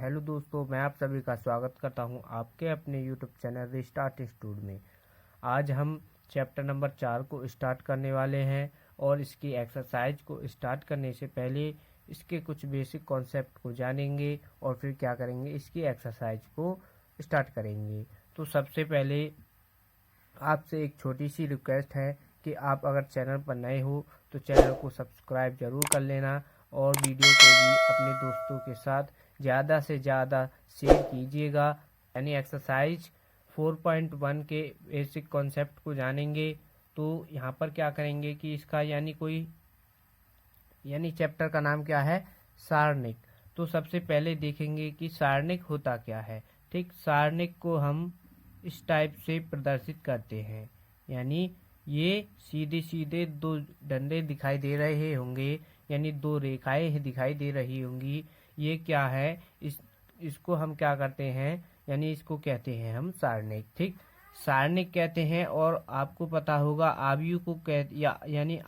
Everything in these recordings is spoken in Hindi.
हेलो दोस्तों, मैं आप सभी का स्वागत करता हूं आपके अपने यूट्यूब चैनल रिस्टार्ट स्टूड में। आज हम चैप्टर नंबर 4 को स्टार्ट करने वाले हैं और इसकी एक्सरसाइज को स्टार्ट करने से पहले इसके कुछ बेसिक कॉन्सेप्ट को जानेंगे और फिर क्या करेंगे, इसकी एक्सरसाइज को स्टार्ट करेंगे। तो सबसे पहले आपसे एक छोटी सी रिक्वेस्ट है कि आप अगर चैनल पर नए हो तो चैनल को सब्सक्राइब जरूर कर लेना और वीडियो को भी अपने दोस्तों के साथ ज़्यादा से ज़्यादा शेयर कीजिएगा। यानी एक्सरसाइज 4.1 के बेसिक कॉन्सेप्ट को जानेंगे। तो यहाँ पर क्या करेंगे कि इसका यानी चैप्टर का नाम क्या है, सारणिक। तो सबसे पहले देखेंगे कि सारणिक होता क्या है। ठीक, सारणिक को हम इस टाइप से प्रदर्शित करते हैं। यानी ये सीधे सीधे दो डंडे दिखाई दे रहे होंगे, यानी दो रेखाएं दिखाई दे रही होंगी। ये क्या है, इसको हम क्या करते हैं, यानी इसको कहते हैं हम सारणिक। ठीक, सारणिक कहते हैं। और आपको पता होगा आव्यूह को यानी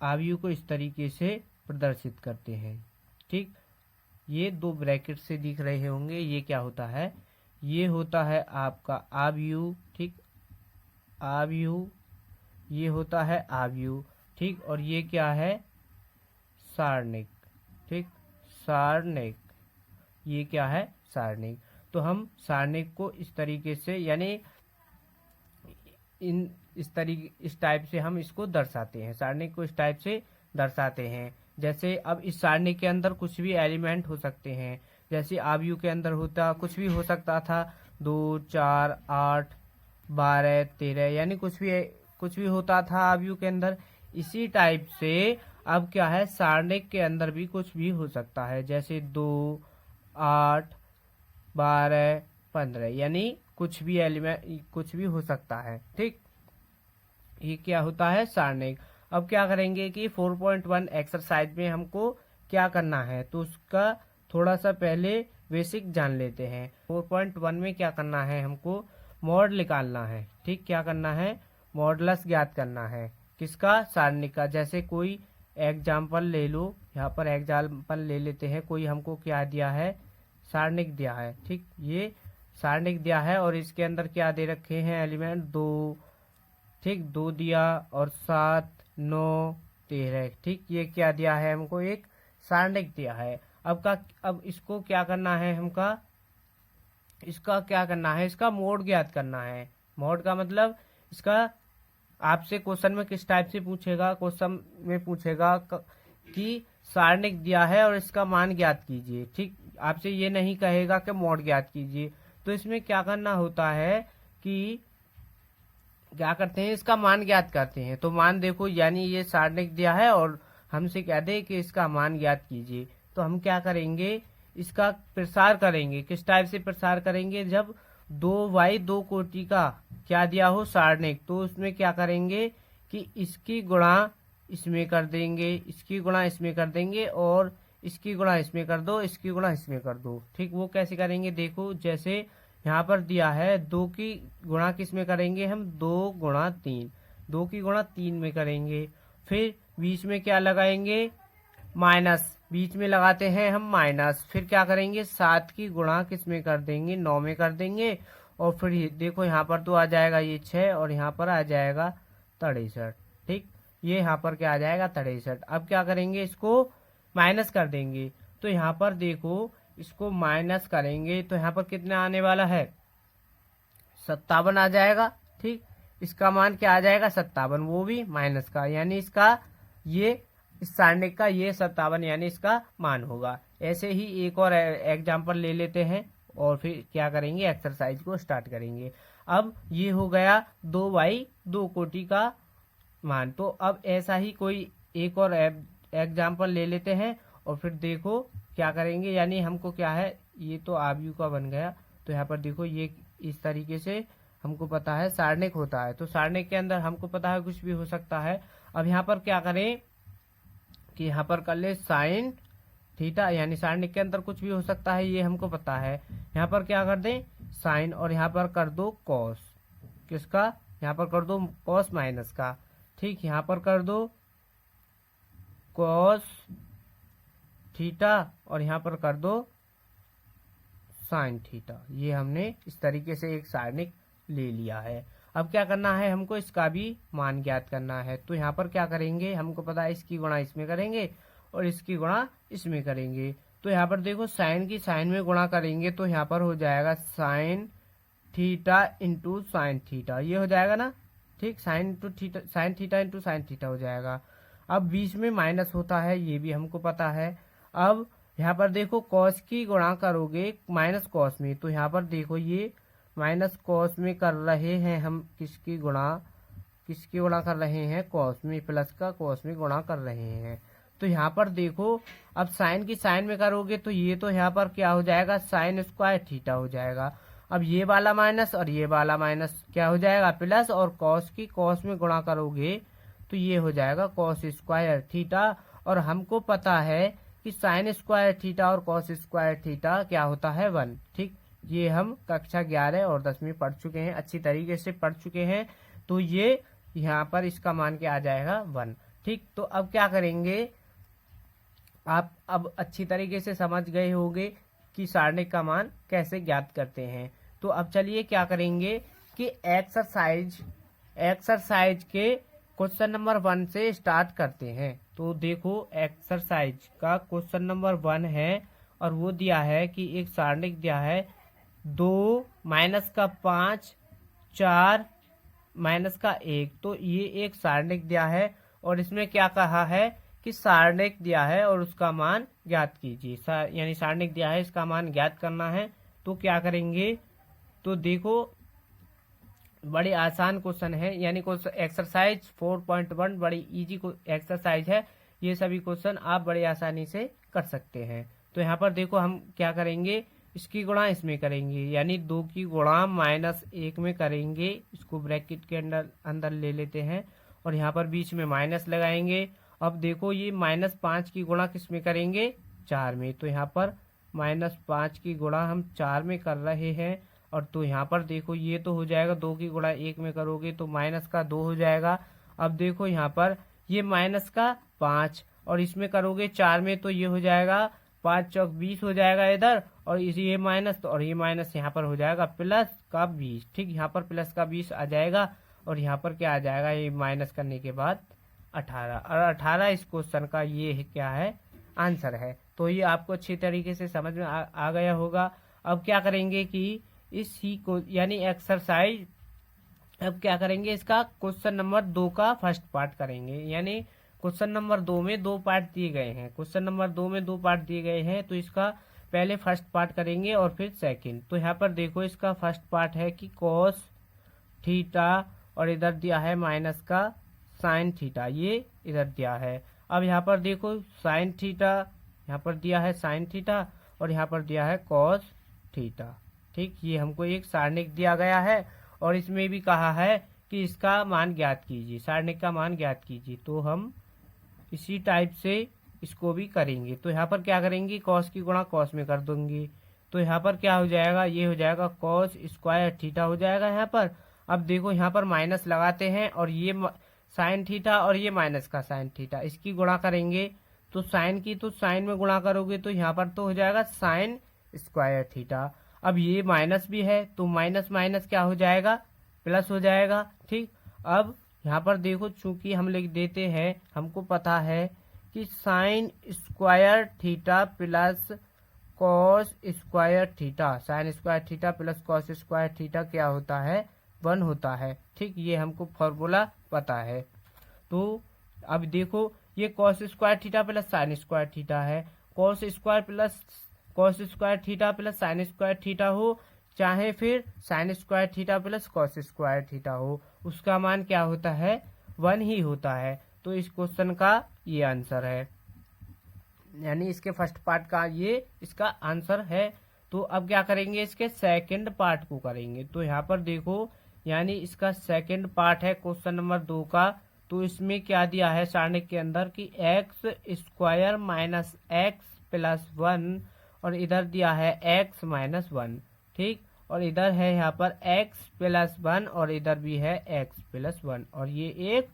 आव्यूह को इस तरीके से प्रदर्शित करते हैं। ठीक, ये दो ब्रैकेट से दिख रहे होंगे, ये क्या होता है, ये होता है आपका आव्यूह। ठीक, आव्यूह, ये होता है आव्यूह। ठीक, और ये क्या है, सारणिक। ठीक, सारणिक, ये क्या है, सारणिक। तो हम सारणिक को इस तरीके से यानी इस टाइप से हम इसको दर्शाते हैं। सारणिक को इस टाइप से दर्शाते हैं। जैसे अब इस सारणिक के अंदर कुछ भी एलिमेंट हो सकते हैं। जैसे आव्यूह के अंदर होता कुछ भी हो सकता था, 2, 4, 8, 12, 13, यानी कुछ भी होता था आव्यूह के अंदर। इसी टाइप से अब क्या है, सारणिक के अंदर भी कुछ भी हो सकता है। जैसे 2, 8, 12, 15, यानी कुछ भी एलिमेंट कुछ भी हो सकता है। ठीक, ये क्या होता है, सारणिक। अब क्या करेंगे कि 4.1 एक्सरसाइज में हमको क्या करना है, तो उसका थोड़ा सा पहले बेसिक जान लेते हैं। 4.1 में क्या करना है, हमको मॉड निकालना है। ठीक, क्या करना है, मॉडुलस ज्ञात करना है। किसका, सारणिक का। जैसे कोई एग्जाम्पल ले लो, यहाँ पर एग्जाम्पल ले लेते हैं। कोई हमको क्या दिया है, सारणिक दिया है। ठीक, ये सारणिक दिया है और इसके अंदर क्या दे रखे हैं, एलिमेंट 2। ठीक, 2 दिया और 7, 9, 13। ठीक, ये क्या दिया है हमको, एक सारणिक दिया है। अब इसको क्या करना है, इसका क्या करना है, इसका मोड ज्ञात करना है। मोड का मतलब इसका आपसे क्वेश्चन में किस टाइप से पूछेगा, क्वेश्चन में पूछेगा कि सारणिक दिया है और इसका मान ज्ञात कीजिए। ठीक, आपसे ये नहीं कहेगा कि मोड ज्ञात कीजिए। तो इसमें क्या करना होता है कि क्या करते हैं, इसका मान ज्ञात करते हैं। तो मान देखो, यानी ये सारणिक दिया है और हमसे कह दे कि इसका मान ज्ञात कीजिए। तो हम क्या करेंगे, इसका प्रसार करेंगे। किस टाइप से प्रसार करेंगे, जब 2/2 कोटि का क्या दिया हो, सारणिक, तो उसमें क्या करेंगे कि इसकी गुणा इसमें कर देंगे, इसकी गुणा इसमें कर देंगे और इसकी गुणा इसमें कर दो, इसकी गुणा इसमें कर दो। ठीक, वो कैसे करेंगे, देखो जैसे यहाँ पर दिया है 2 की गुणा किस में करेंगे हम, 2 गुणा 3, 2 की गुणा 3 में करेंगे। फिर बीच में क्या लगाएंगे, माइनस, बीच में लगाते हैं हम माइनस। फिर क्या करेंगे, 7 की गुणा किस में कर देंगे, 9 में कर देंगे। और फिर देखो यहाँ पर तो आ जाएगा ये 6 और यहाँ पर आ जाएगा 63। ठीक, ये यहाँ पर क्या आ जाएगा, 63। अब क्या करेंगे, इसको माइनस कर देंगे। तो यहाँ पर देखो, इसको माइनस करेंगे तो यहाँ पर कितना आने वाला है, 57 आ जाएगा। ठीक, इसका मान क्या आ जाएगा, 57, वो भी माइनस का, यानी इसका ये इस सारणिक का ये 57 यानी इसका मान होगा। ऐसे ही एक और एग्जाम्पल ले लेते हैं और फिर क्या करेंगे, एक्सरसाइज को स्टार्ट करेंगे। अब ये हो गया 2/2 कोटि का मान। तो अब ऐसा ही कोई एक और एग्जाम्पल ले लेते हैं और फिर देखो क्या करेंगे। यानी हमको क्या है, ये तो आव्यूह का बन गया। तो यहाँ पर देखो, ये इस तरीके से हमको पता है सारणिक होता है। तो सारणिक के अंदर हमको पता है कुछ भी हो सकता है। अब यहाँ पर क्या करें कि यहाँ पर कर ले साइन थीटा, यानी सारणिक के अंदर कुछ भी हो सकता है, ये हमको पता है। यहाँ पर क्या कर दें, साइन, और यहाँ पर कर दो कॉस। किसका, यहाँ पर कर दो कॉस माइनस का। ठीक, यहाँ पर कर दो कॉस थीटा और यहाँ पर कर दो साइन थीटा। ये हमने इस तरीके से एक सारणिक ले लिया है। अब क्या करना है, हमको इसका भी मान ज्ञात करना है। तो यहाँ पर क्या करेंगे, हमको पता है इसकी गुणा इसमें करेंगे और इसकी गुणा इसमें करेंगे। तो यहाँ पर देखो साइन की साइन में गुणा करेंगे तो यहाँ पर हो जाएगा sine theta into sine theta, ये हो जाएगा ना, ठीक, sine theta into sine theta हो जाएगा। अब बीच में माइनस होता है, ये भी हमको पता है। अब यहाँ पर देखो कॉस की गुणा करोगे माइनस कॉस में, तो यहाँ पर देखो ये माइनस कॉस में कर रहे हैं हम, किसकी गुणा कर रहे हैं, कॉस में, प्लस का कॉस में गुणा कर रहे हैं। तो यहाँ पर देखो अब साइन की साइन में करोगे तो ये तो यहाँ पर क्या हो जाएगा, साइन स्क्वायर थीटा हो जाएगा। अब ये वाला माइनस और ये वाला माइनस क्या हो जाएगा, प्लस, और कॉस की कॉस में गुणा करोगे तो ये हो जाएगा कॉस स्क्वायर थीटा। और हमको पता है कि साइन स्क्वायर थीटा और कॉस स्क्वायर थीटा क्या होता है, 1। ठीक, ये हम कक्षा 11 और 10 में पढ़ चुके हैं, अच्छी तरीके से पढ़ चुके हैं। तो ये यहाँ पर इसका मान क्या आ जाएगा, 1। ठीक, तो अब क्या करेंगे, आप अब अच्छी तरीके से समझ गए होंगे कि सारणिक का मान कैसे ज्ञात करते हैं। तो अब चलिए क्या करेंगे कि एक्सरसाइज के क्वेश्चन नंबर 1 से स्टार्ट करते हैं। तो देखो एक्सरसाइज का क्वेश्चन नंबर 1 है और वो दिया है कि एक सारणिक दिया है 2 माइनस का 5 4 माइनस का 1। तो ये एक सारणिक दिया है और इसमें क्या कहा है कि सारणिक दिया है और उसका मान ज्ञात कीजिए। यानी सारणिक दिया है, इसका मान ज्ञात करना है। तो क्या करेंगे, तो देखो बड़ी आसान क्वेश्चन है, यानी एक्सरसाइज 4.1 बड़ी इजी एक्सरसाइज है। ये सभी क्वेश्चन आप बड़ी आसानी से कर सकते हैं। तो यहाँ पर देखो हम क्या करेंगे, इसकी गुणा इसमें करेंगे, यानी 2 की गुणा -1 में करेंगे। इसको ब्रैकेट के अंदर ले लेते हैं और यहाँ पर बीच में माइनस लगाएंगे। अब देखो ये -5 की गुणा किस में करेंगे, 4 में। तो यहाँ पर -5 की गुणा हम 4 में कर रहे हैं। और तो यहाँ पर देखो ये तो हो जाएगा, 2 की गुणा 1 में करोगे तो माइनस का 2 हो जाएगा। अब देखो यहाँ पर ये माइनस का 5 और इसमें करोगे 4 में तो ये हो जाएगा 5 चौक 20 हो जाएगा इधर, और ये माइनस और ये माइनस यहाँ पर हो जाएगा प्लस का 20। ठीक, यहाँ पर प्लस का 20 आ जाएगा और यहाँ पर क्या आ जाएगा, ये माइनस करने के बाद 18। और 18 इस क्वेश्चन का ये क्या है, आंसर है। तो ये आपको अच्छी तरीके से समझ में आ गया होगा। अब क्या करेंगे कि इसी को यानी एक्सरसाइज, अब क्या करेंगे, इसका क्वेश्चन नंबर 2 का फर्स्ट पार्ट करेंगे। यानी क्वेश्चन नंबर 2 में 2 पार्ट दिए गए हैं, क्वेश्चन नंबर 2 में 2 पार्ट दिए गए हैं। तो इसका पहले फर्स्ट पार्ट करेंगे और फिर सेकंड। तो यहाँ पर देखो इसका फर्स्ट पार्ट है कि कॉस थीटा और इधर दिया है माइनस का साइन थीटा, ये इधर दिया है। अब यहाँ पर देखो साइन थीटा, यहाँ पर दिया है साइन थीटा और यहाँ पर दिया है कॉस थीटा। ठीक, ये हमको एक सारणिक दिया गया है और इसमें भी कहा है कि इसका मान ज्ञात कीजिए, सारणिक का मान ज्ञात कीजिए। तो हम इसी टाइप से इसको भी करेंगे। तो यहाँ पर क्या करेंगे, कॉस की गुणा कॉस में कर दूंगी। तो यहाँ पर क्या हो जाएगा, ये हो जाएगा कॉस स्क्वायर थीटा हो जाएगा यहाँ पर। अब देखो यहाँ पर माइनस लगाते हैं और ये साइन थीटा और ये माइनस का साइन थीटा, इसकी गुणा करेंगे। तो साइन की तो साइन में गुणा करोगे तो यहाँ पर तो हो जाएगा साइन स्क्वायर थीटा। अब ये माइनस भी है तो माइनस माइनस क्या हो जाएगा, प्लस हो जाएगा। ठीक, अब यहाँ पर देखो चूंकि हम लिख देते हैं, हमको पता है कि sign square theta plus cos square theta, sign square theta plus cos square theta क्या होता है, 1 होता है। ठीक, ये हमको फॉर्मूला पता है। तो अब देखो ये cos square theta plus sine square theta है, cos square theta plus sine square theta हो, चाहे फिर sine square theta plus cos square theta हो, उसका मान क्या होता है, 1 ही होता है। तो इस क्वेश्चन का ये आंसर है, यानी इसके फर्स्ट पार्ट का ये इसका आंसर है। तो अब क्या करेंगे, इसके सेकंड पार्ट को करेंगे। तो यहाँ पर देखो यानी इसका सेकंड पार्ट है क्वेश्चन नंबर 2 का। तो इसमें क्या दिया है सारणिक के अंदर कि x square minus x plus 1 और इधर दिया है x माइनस 1। ठीक, और इधर है यहाँ पर x प्लस 1 और इधर भी है x प्लस 1 और ये एक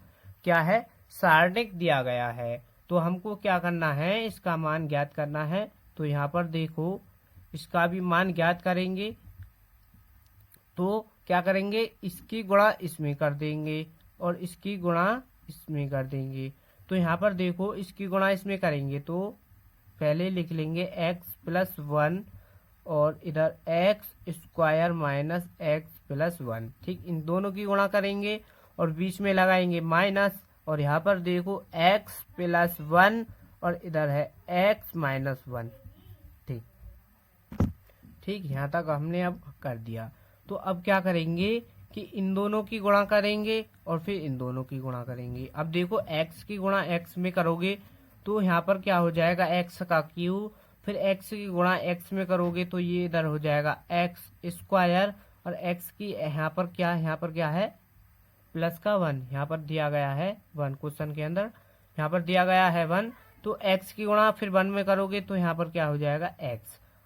क्या है, सारणिक दिया गया है। तो हमको क्या करना है, इसका मान ज्ञात करना है। तो यहाँ पर देखो इसका भी मान ज्ञात करेंगे। तो क्या करेंगे, इसकी गुणा इसमें कर देंगे और इसकी गुणा इसमें कर देंगे। तो यहाँ पर देखो इसकी गुणा इसमें करेंगे तो पहले लिख लेंगे x+1 और इधर x² माइनस x+1। ठीक, इन दोनों की गुणा करेंगे और बीच में लगाएंगे माइनस, और यहाँ पर देखो x+1 और इधर है x-1। ठीक ठीक, यहाँ तक हमने अब कर दिया। तो अब क्या करेंगे कि इन दोनों की गुणा करेंगे और फिर इन दोनों की गुणा करेंगे। अब देखो x की गुणा x में करोगे तो यहाँ पर क्या हो जाएगा, x का क्यूब, फिर x की गुणा x में करोगे तो ये इधर हो जाएगा x² और x की यहाँ पर क्या है प्लस का 1, यहाँ पर दिया गया है 1, क्वेश्चन के अंदर यहाँ पर दिया गया है 1। तो x की गुणा फिर 1 में करोगे तो यहाँ पर क्या हो जाएगा x।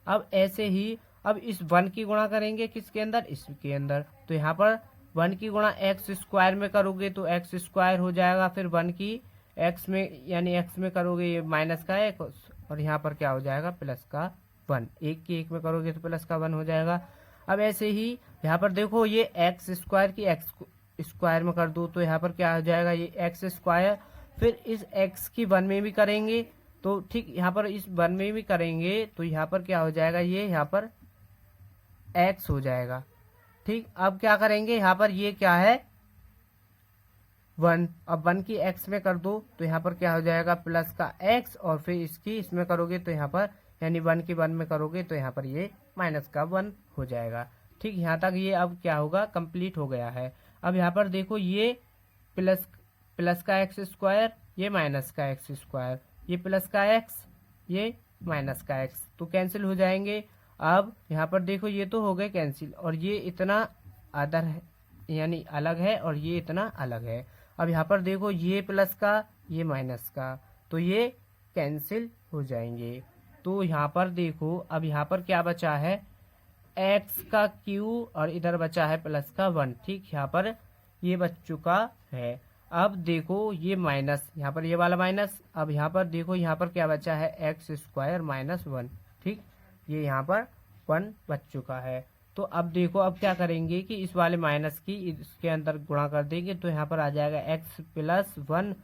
अब ऐसे ही अब इस 1 की गुणा करेंगे किसके अंदर, इसके अंदर। तो यहाँ पर 1 की गुणा x² में करोगे तो x² हो जाएगा, फिर 1 की x में यानी x में करोगे ये माइनस का 1 और यहाँ पर क्या हो जाएगा प्लस का 1। 1 की 1 में करोगे तो प्लस का 1 हो जाएगा। अब ऐसे ही यहाँ पर देखो ये x² की x² में कर दो तो यहाँ पर क्या हो जाएगा, ये x²। फिर इस x की 1 में भी करेंगे तो ठीक यहाँ पर इस 1 में भी करेंगे तो यहाँ पर क्या हो जाएगा, ये यहाँ पर x हो जाएगा। ठीक, अब क्या करेंगे, यहाँ पर ये क्या है 1, अब 1 की x में कर दो तो यहाँ पर क्या हो जाएगा प्लस का x, और फिर इसकी इसमें करोगे तो यहाँ पर यानी 1 की 1 में करोगे तो यहाँ पर ये माइनस का 1 हो जाएगा। ठीक, यहाँ तक ये अब क्या होगा, कंप्लीट हो गया है। अब यहाँ पर देखो ये प्लस का x², ये माइनस का x², ये प्लस का x, ये माइनस का x, तो कैंसिल हो जाएंगे। अब यहाँ पर देखो ये तो हो गए कैंसिल, और ये इतना अदर है यानी अलग है और ये इतना अलग है। अब यहाँ पर देखो ये प्लस का ये माइनस का, तो ये कैंसिल हो जाएंगे। तो यहाँ पर देखो अब यहाँ पर क्या बचा है, x का क्यूब और इधर बचा है प्लस का 1। ठीक, यहाँ पर ये बच चुका है। अब देखो ये माइनस, यहाँ पर ये वाला माइनस, अब यहाँ पर देखो यहाँ पर क्या बचा है x² माइनस 1। ठीक, ये यहाँ पर 1 बच चुका है। तो अब देखो अब क्या करेंगे कि इस वाले माइनस की इसके अंदर गुणा कर देंगे तो यहाँ पर आ जाएगा x+1,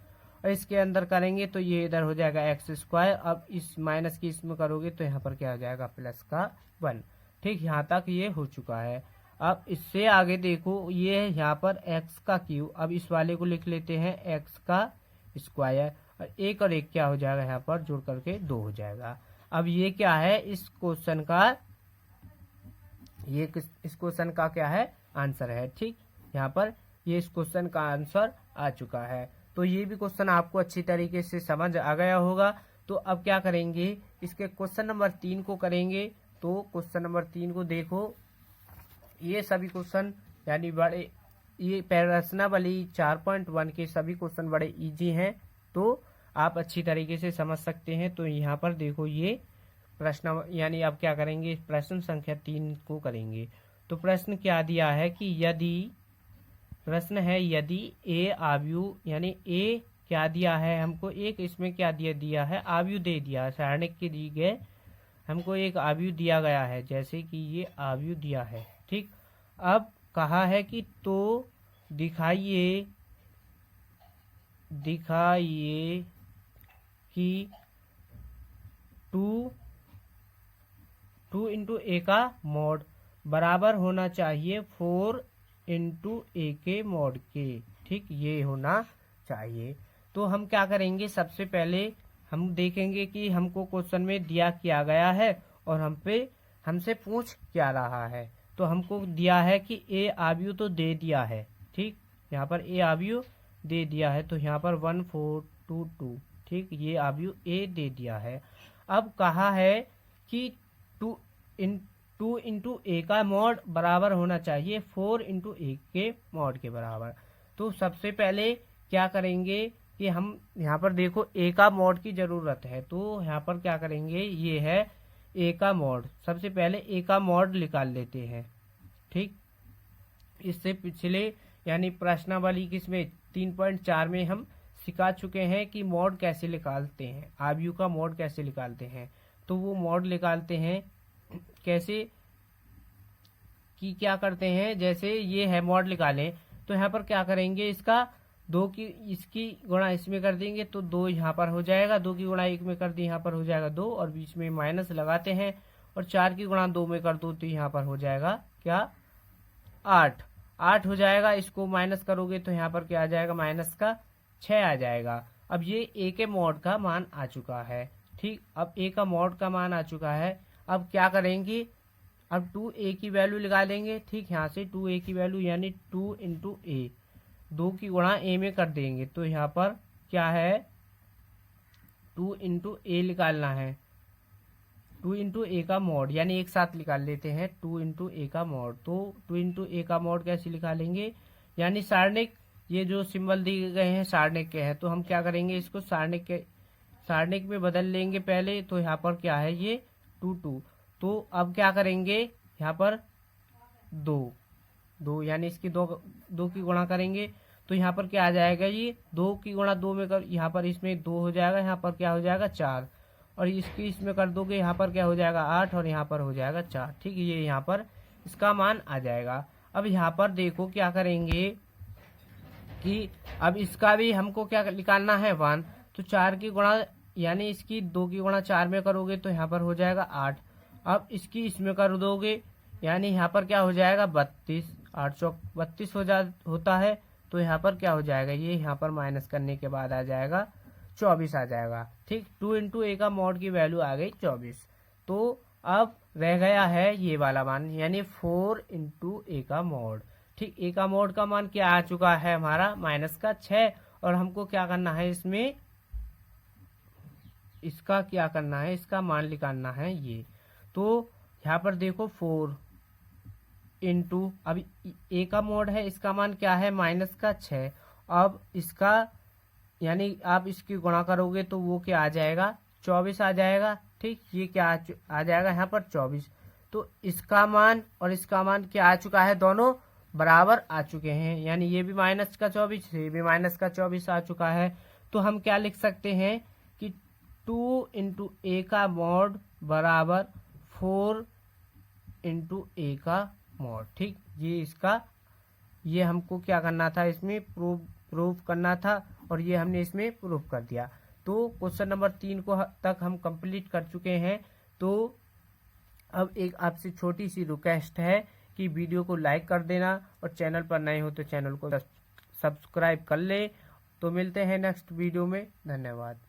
और इसके अंदर करेंगे तो ये इधर हो जाएगा x²। अब इस माइनस की इसमें करोगे तो यहाँ पर क्या हो जाएगा प्लस का 1। ठीक, यहाँ तक ये हो चुका है। अब इससे आगे देखो ये है यहाँ पर x का क्यूब, अब इस वाले को लिख लेते हैं x का स्क्वायर, और एक और एक क्या हो जाएगा यहाँ पर जोड़ करके 2 हो जाएगा। अब ये क्या है इस क्वेश्चन का, ये इस क्वेश्चन का क्या है आंसर है। ठीक, यहाँ पर ये इस क्वेश्चन का आंसर आ चुका है। तो ये भी क्वेश्चन आपको अच्छी तरीके से समझ आ गया होगा। तो अब क्या करेंगे, इसके क्वेश्चन नंबर 3 को करेंगे। तो क्वेश्चन नंबर 3 को देखो, ये सभी क्वेश्चन यानी बड़े, ये प्रश्नावली 4.1 के सभी क्वेश्चन बड़े इजी हैं, तो आप अच्छी तरीके से समझ सकते हैं। तो यहाँ पर देखो ये प्रश्न यानी अब क्या करेंगे, प्रश्न संख्या 3 को करेंगे। तो प्रश्न क्या दिया है कि यदि प्रश्न है यदि ए आव्यूह यानी ए क्या दिया है हमको, एक इसमें क्या दिया है आव्यूह दे दिया है, सारणिक के दिए गए हमको एक आव्यूह दिया गया है, जैसे कि ये आव्यूह दिया है। ठीक, अब कहा है कि तो दिखाइए कि 2 इंटू ए का मॉड बराबर होना चाहिए 4 इंटू ए के मॉड के। ठीक, ये होना चाहिए। तो हम क्या करेंगे, सबसे पहले हम देखेंगे कि हमको क्वेश्चन में दिया क्या गया है और हमसे पूछ क्या रहा है। तो हमको दिया है कि ए आव्यूह तो दे दिया है। ठीक, यहाँ पर ए आव्यूह दे दिया है, तो यहाँ पर 1 4 2 2। ठीक, ये आव्यूह ए दे दिया है। अब कहा है कि 2 इंटू ए का मॉड बराबर होना चाहिए 4 इंटू ए के मॉड के बराबर। तो सबसे पहले क्या करेंगे कि हम यहाँ पर देखो ए का मॉड की जरूरत है, तो यहाँ पर क्या करेंगे, ये है ए का मॉड। सबसे पहले ए का मॉड निकाल लेते हैं। ठीक, इससे पिछले यानी प्रश्नावली किसमें 3.4 में हम सिखा चुके हैं कि मॉड कैसे निकालते हैं, आव्यूह का मॉड कैसे निकालते हैं। तो वो मॉड निकालते हैं कैसे कि क्या करते हैं, जैसे ये है मॉड निकालें तो यहाँ पर क्या करेंगे, इसका दो की इसकी गुणा इसमें कर देंगे तो 2 यहाँ पर हो जाएगा, 2 की गुणा 1 में कर दी यहाँ पर हो जाएगा 2 और बीच में माइनस लगाते हैं और 4 की गुणा 2 में कर दो तो यहाँ पर हो जाएगा क्या 8 हो जाएगा। इसको माइनस करोगे तो यहाँ पर क्या आ जाएगा, माइनस का 6 आ जाएगा। अब ये ए के मॉड का मान आ चुका है। ठीक, अब ए का मॉड का मान आ चुका है। अब क्या करेंगे, अब 2a की वैल्यू लगा लेंगे। ठीक, यहाँ से 2a की वैल्यू यानी 2 इंटू ए, 2 की गुणा a में कर देंगे तो यहाँ पर क्या है 2 इंटू ए निकालना है। 2 इंटू ए का मॉड यानी एक साथ निकाल लेते हैं 2 इंटू ए का मॉड। तो 2 इंटू ए का मॉड कैसे निकालेंगे, यानी सारणिक, ये जो सिंबल दिए गए हैं सारणिक के हैं तो हम क्या करेंगे, इसको सारणिक में बदल लेंगे पहले। तो यहाँ पर क्या है ये 2 तो अब क्या करेंगे, यहाँ पर 2 यानी इसकी 2 की गुणा करेंगे तो यहाँ पर क्या आ जाएगा, ये 2 की गुणा 2 में कर, यहाँ पर इसमें 2 हो जाएगा, यहाँ पर क्या हो जाएगा 4 और इसकी इसमें कर दोगे यहाँ पर क्या हो जाएगा 8 और यहाँ पर हो जाएगा 4। ठीक है, ये यहाँ पर इसका मान आ जाएगा। अब यहाँ पर देखो क्या करेंगे कि अब इसका भी हमको क्या निकालना है 1, तो 4 की गुणा यानी इसकी 2 की गुणा 4 में करोगे तो यहाँ पर हो जाएगा 8। अब इसकी इसमें कर दोगे यानी यहाँ पर क्या हो जाएगा 32, 8 चौक 32 होता है तो यहाँ पर क्या हो जाएगा, ये यहाँ पर माइनस करने के बाद आ जाएगा 24 आ जाएगा। ठीक, 2 इंटू ए का मॉड की वैल्यू आ गई 24। तो अब रह गया है ये वाला मान यानी 4 इंटू ए का मॉड। ठीक, ए का मॉड का मान क्या आ चुका है हमारा माइनस का 6 और हमको क्या करना है, इसमें इसका क्या करना है, इसका मान निकालना है ये। तो यहाँ पर देखो 4 इंटू, अब ए का मोड है इसका मान क्या है माइनस का 6। अब इसका यानी आप इसकी गुणा करोगे तो वो क्या आ जाएगा 24 आ जाएगा। ठीक, ये क्या आ जाएगा यहाँ पर 24। तो इसका मान और इसका मान क्या आ चुका है, दोनों बराबर आ चुके हैं यानी ये भी माइनस का 24, ये भी माइनस का 24 आ चुका है। तो हम क्या लिख सकते हैं कि 2 इंटू ए का मॉड बराबर 4 इंटू ए का मॉड। ठीक, ये इसका, ये हमको क्या करना था, इसमें प्रूफ करना था और ये हमने इसमें प्रूफ कर दिया। तो क्वेश्चन नंबर 3 को तक हम कंप्लीट कर चुके हैं। तो अब एक आपसे छोटी सी रिक्वेस्ट है कि वीडियो को लाइक कर देना और चैनल पर नए हो तो चैनल को सब्सक्राइब कर ले। तो मिलते हैं नेक्स्ट वीडियो में, धन्यवाद।